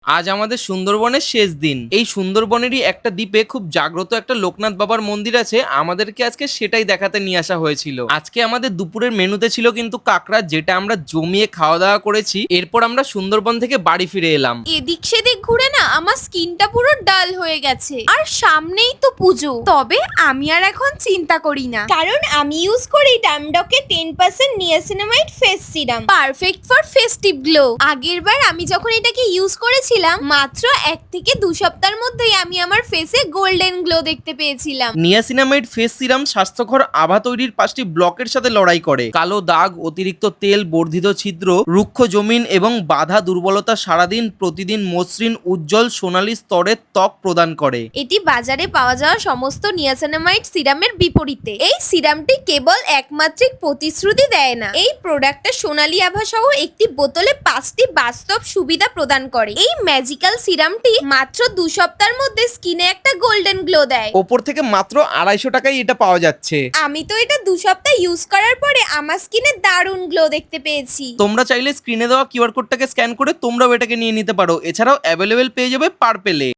আজ আমাদের সুন্দরবনের শেষ দিন। এই সুন্দরবনেরই একটা দ্বীপে খুব জাগ্রত একটা লোকনাথ বাবার মন্দির আছে। আমাদেরকে আজকে সেটাই দেখাতে নিয়ে আসা হয়েছিল। আজকে আমাদের দুপুরের মেনুতে ছিল কিন্তু কাঁকড়া, যেটা আমরা জমিয়ে খাওয়া দাওয়া করেছি। এরপর আমরা সুন্দরবন থেকে বাড়ি ফিরে এলাম। এদিক সেদিক ঘুরে না আমার স্কিনটা পুরো ডাল হয়ে গেছে। আর সামনেই তো পুজো, তবে আমি আর এখন চিন্তা করি না, কারণ আমি ইউজ করি ডামডকে 10% niacinamide face serum, perfect for festive glow. আগেরবার আমি যখন এটাকে ইউজ করেছিলাম, মাত্র 1 থেকে 2 সপ্তাহের মধ্যেই আমি আমার ফেসে গোল্ডেন গ্লো দেখতে পেয়েছিলাম। নিয়াসিনামাইড ফেস সিরাম স্বাস্থ্যকর আভা তৈরির 5টি ব্লকের সাথে লড়াই করে। কালো দাগ, অতিরিক্ত তেল, বর্ধিত ছিদ্র, রুক্ষ জমিন এবং বাধা দুর্বলতা সারাদিন প্রতিদিন মসৃণ উজ্জ্বল সোনালী স্তরের ত্বক প্রদান করে। এটি বাজারে পাওয়া যাওয়া সমস্ত নিয়াসিনামাইড সিরামের বিপরীতে। এই সিরামটি কেবল একমাত্রিক প্রতিশ্রুতি দেয় না, এই প্রোডাক্টটা সোনালী আভা সহ একটি বোতলে 5টি বাস্তব সুবিধা প্রদান করে। এই ম্যাজিক্যাল সিরামটি মাত্র 2 সপ্তাহের মধ্যে স্কিনে একটা গোল্ডেন গ্লো দেয়। ওপর থেকে মাত্র 250 টাকায় এটা পাওয়া যাচ্ছে। আমি তো এটা 2 সপ্তাহ ইউজ করার পরে আমার স্কিনে দারুণ গ্লো দেখতে পেয়েছি। তোমরা চাইলে স্ক্রিনে দেওয়া কিউআর কোডটাকে স্ক্যান করে তোমরাও এটাকে নিয়ে নিতে পারো। এছাড়াও অ্যাভেলেবেল পেয়ে যাবে পার্পেলে।